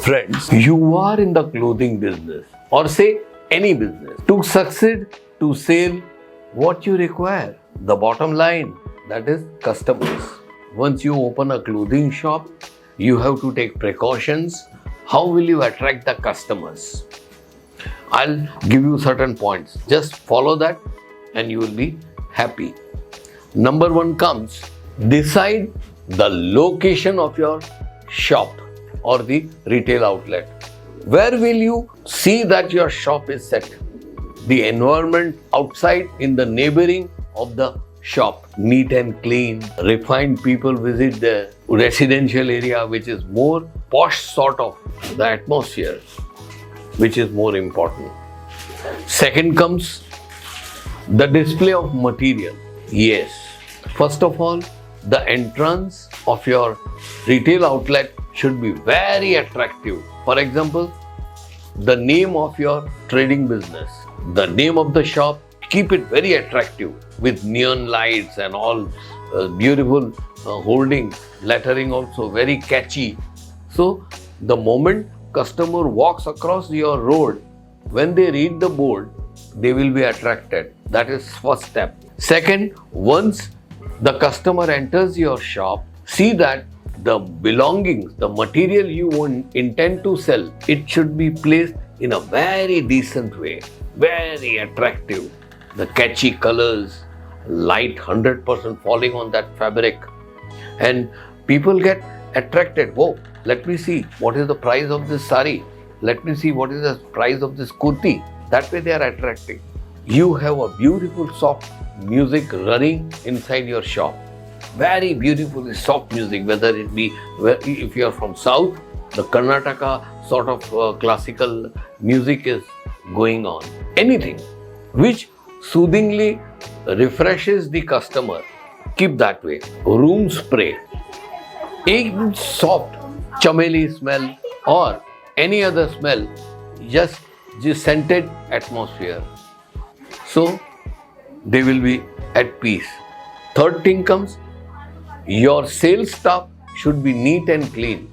Friends, you are in the clothing business or say any business. To succeed, to sell, what you require? The bottom line, that is customers. Once you open a clothing shop, you have to take precautions. How will you attract the customers? I'll give you certain points. Just follow that and you will be happy. Number one comes, decide the location of your shop or the retail outlet. Where will you see that your shop is set? The environment outside in the neighboring of the shop, neat and clean, refined people visit the residential area, which is more posh sort of the atmosphere, which is more important. Second comes the display of material. Yes, first of all, the entrance of your retail outlet should be very attractive. For example, the name of your trading business, the name of the shop, keep it very attractive with neon lights and all beautiful holdings, lettering also very catchy. So the moment customer walks across your road, when they read the board, they will be attracted. That is first step. Second, once the customer enters your shop, see that the belongings, the material you intend to sell, it should be placed in a very decent way, very attractive. The catchy colors, light 100% falling on that fabric, and people get attracted. Whoa, let me see what is the price of this saree. Let me see what is the price of this kurti. That way they are attracting. You have a beautiful soft music running inside your shop. Very beautifully soft music, whether it be, if you are from South, the Karnataka sort of classical music is going on. Anything which soothingly refreshes the customer, keep that way. Room spray, a soft chameli smell or any other smell, just scented atmosphere. So they will be at peace. Third thing comes, your sales staff should be neat and clean.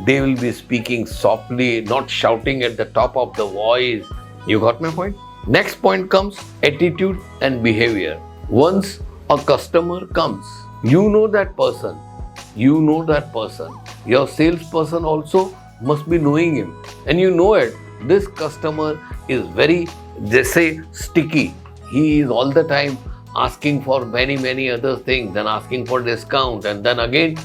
They will be speaking softly, not shouting at the top of the voice. You got my point? Next point comes attitude and behavior. Once a customer comes, you know that person. Your salesperson also must be knowing him. And you know it. This customer is very, they say, sticky. He is all the time asking for many other things, then asking for discount, and then again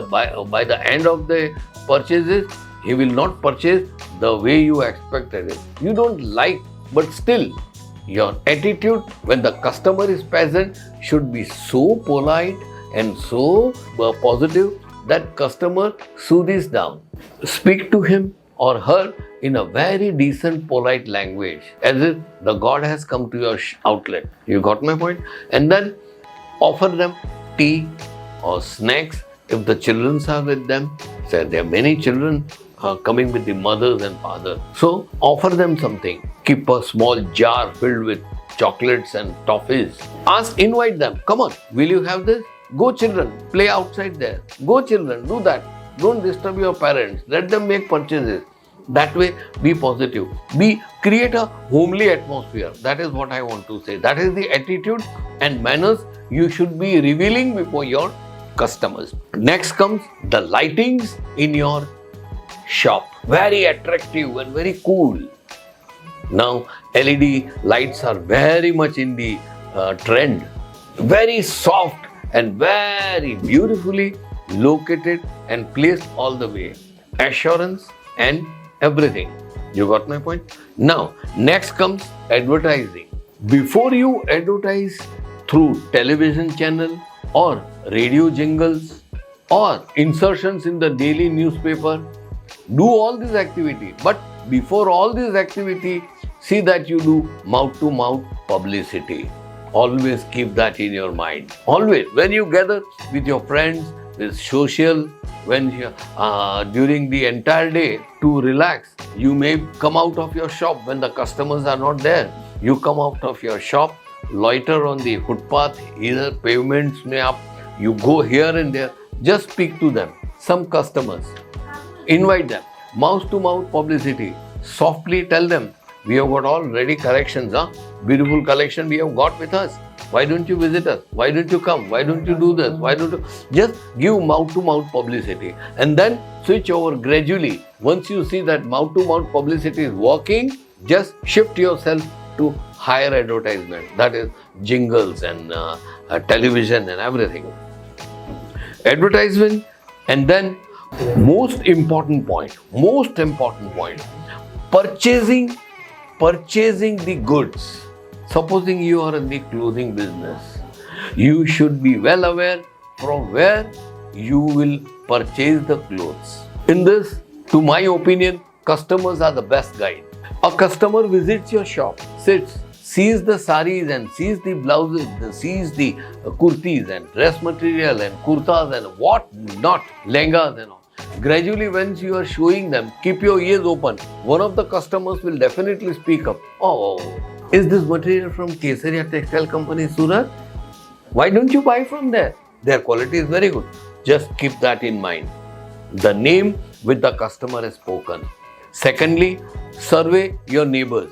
by the end of the purchases, he will not purchase the way you expected it. You don't like, but still your attitude when the customer is present should be so polite and so positive that customer soothes down. Speak to him or her in a very decent, polite language, as if the God has come to your outlet. You got my point? And then offer them tea or snacks if the children are with them. So there are many children coming with the mothers and fathers. So offer them something. Keep a small jar filled with chocolates and toffees. Invite them. Come on, will you have this? Go children, play outside there. Go children, do that. Don't disturb your parents. Let them make purchases. That way, be positive. Create a homely atmosphere. That is what I want to say. That is the attitude and manners you should be revealing before your customers. Next comes the lightings in your shop. Very attractive and very cool. Now, LED lights are very much in the trend. Very soft and very beautifully located and placed all the way. Assurance and everything. You got my point? Now, next comes advertising. Before you advertise through television channel or radio jingles or insertions in the daily newspaper, do all this activity. But before all this activity, see that you do mouth-to-mouth publicity. Always keep that in your mind. Always. When you gather with your friends, with social, when during the entire day to relax, you may come out of your shop when the customers are not there. You come out of your shop, loiter on the footpath, either pavements may up, you go here and there, just speak to them. Some customers, invite them. Mouth to mouth publicity. Softly tell them, we have got all ready collections, beautiful collection we have got with us. Why don't you visit us? Why don't you come? Why don't you do this? Why don't you just give mouth to mouth publicity and then switch over gradually. Once you see that mouth to mouth publicity is working, just shift yourself to higher advertisement, that is jingles and television and everything. Advertisement, and then most important point, purchasing the goods. Supposing you are in the clothing business, you should be well aware from where you will purchase the clothes. In this, to my opinion, customers are the best guide. A customer visits your shop, sits, sees the sarees and sees the blouses, sees the kurtis and dress material and kurtas and what not, lehengas and all. Gradually, once you are showing them, keep your ears open. One of the customers will definitely speak up. Oh, is this material from Kesaria Textile Company, Surat? Why don't you buy from there? Their quality is very good. Just keep that in mind. The name with the customer is spoken. Secondly, survey your neighbors.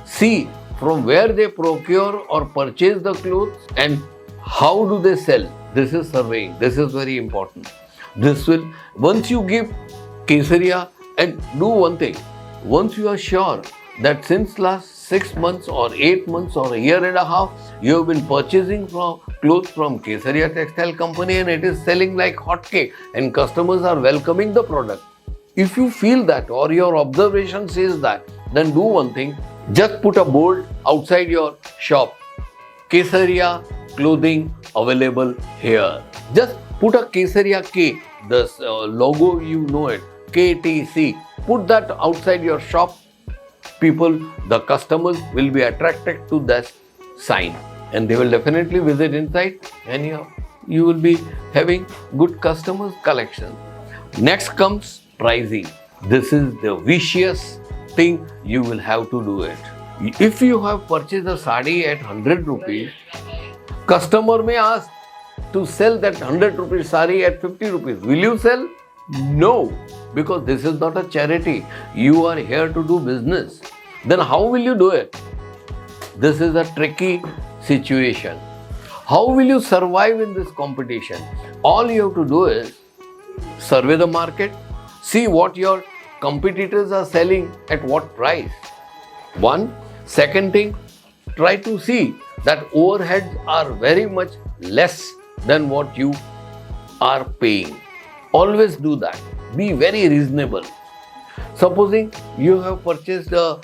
See from where they procure or purchase the clothes and how do they sell. This is surveying. This is very important. This will, once you give Kesaria, and do one thing, once you are sure that since last 6 months or 8 months or a year and a half, you have been purchasing clothes from Kesaria Textile Company and it is selling like hotcake and customers are welcoming the product. If you feel that or your observation says that, then do one thing, just put a board outside your shop, Kesaria clothing available here. Just put a Kesaria K, the logo, you know it, KTC. Put that outside your shop. People, the customers will be attracted to that sign and they will definitely visit inside and you will be having good customers collection. Next comes pricing. This is the vicious thing, you will have to do it. If you have purchased a saree at 100 rupees, customer may ask to sell that 100 rupees saree at 50 rupees. Will you sell? No, because this is not a charity. You are here to do business. Then how will you do it? This is a tricky situation. How will you survive in this competition? All you have to do is survey the market, see what your competitors are selling at what price. One. Second thing, try to see that overheads are very much less than what you are paying. Always do that. Be very reasonable. Supposing you have purchased a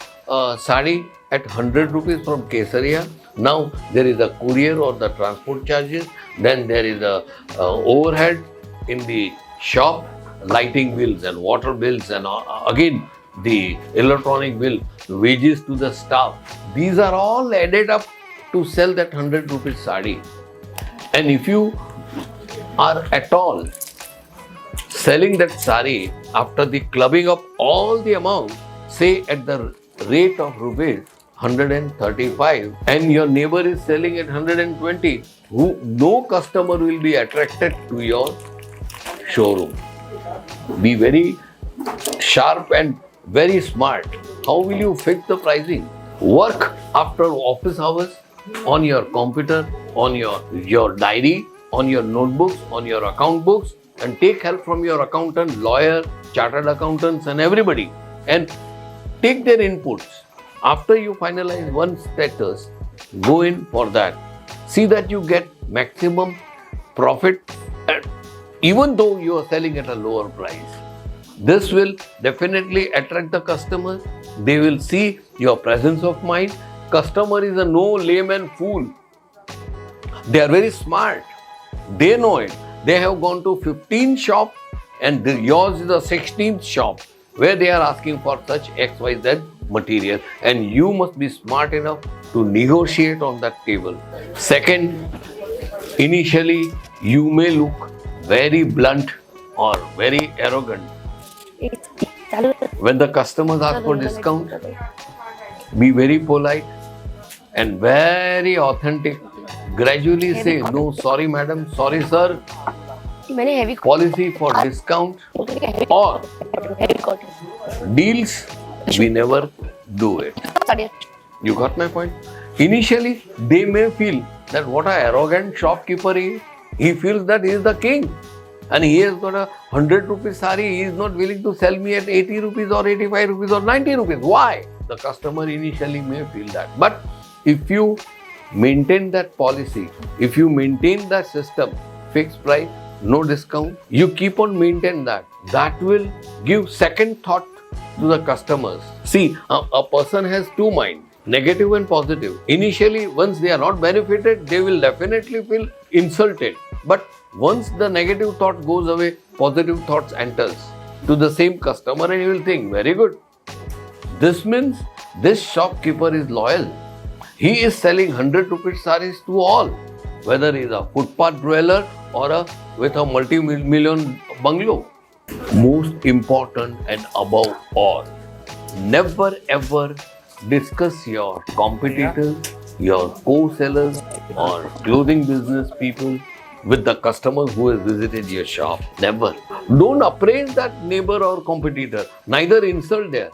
saree at 100 rupees from Kesaria. Now there is a courier or the transport charges. Then there is a overhead in the shop, lighting bills and water bills and again the electronic bill, wages to the staff. These are all added up to sell that 100 rupees saree. And if you are at all selling that saree after the clubbing up all the amount, say at the rate of rupees 135 and your neighbor is selling at 120, no customer will be attracted to your showroom. Be very sharp and very smart. How will you fix the pricing? Work after office hours on your computer, on your diary, on your notebooks, on your account books, and take help from your accountant, lawyer, chartered accountants and everybody and take their inputs. After you finalize one status, go in for that. See that you get maximum profit even though you are selling at a lower price. This will definitely attract the customer. They will see your presence of mind. Customer is a no layman fool. They are very smart. They know it. They have gone to 15 shops and yours is the 16th shop where they are asking for such XYZ material and you must be smart enough to negotiate on that table. Second, initially you may look very blunt or very arrogant. When the customers ask for discount, be very polite and very authentic. Gradually say, no, sorry madam, sorry sir, मैंने heavy policy for discount or deals, we never do it. You got my point? Initially, they may feel that what an arrogant shopkeeper he is. He feels that he is the king. And he has got a 100 rupees saree. He is not willing to sell me at 80 rupees or 85 rupees or 90 rupees. Why? The customer initially may feel that. But if you maintain that policy, if you maintain that system, fixed price, no discount, you keep on maintaining that. That will give second thought to the customers. See, a person has two minds, negative and positive. Initially, once they are not benefited, they will definitely feel insulted. But once the negative thought goes away, positive thoughts enters to the same customer and he will think, very good. This means this shopkeeper is loyal. He is selling 100 rupees sarees to all, whether he is a footpath dweller or with a multi-million bungalow. Most important and above all, never ever discuss your competitors, your co-sellers or clothing business people with the customers who has visited your shop. Never. Don't appraise that neighbor or competitor. Neither insult there.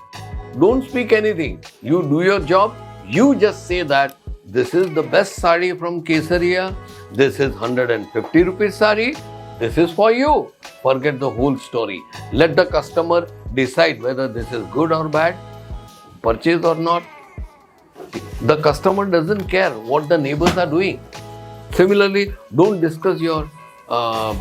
Don't speak anything. You do your job. You just say that this is the best saree from Kesaria. This is 150 rupees saree. This is for you. Forget the whole story. Let the customer decide whether this is good or bad, purchase or not. The customer doesn't care what the neighbors are doing. Similarly, don't discuss your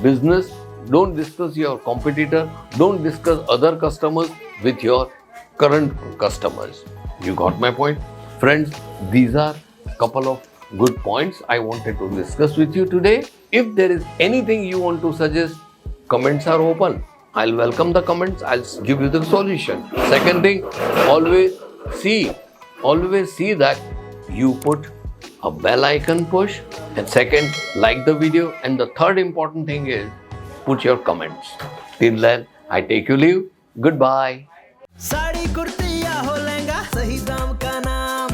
business, don't discuss your competitor, don't discuss other customers with your current customers. You got my point? Friends, these are a couple of good points I wanted to discuss with you today. If there is anything you want to suggest, comments are open. I'll welcome the comments. I'll give you the solution. Second thing, always see that you put a bell icon push, and second, like the video, and the third important thing is put your comments. Till then, I take you leave. Goodbye. Sari kurti या हो लहंगा, सही दाम का नाम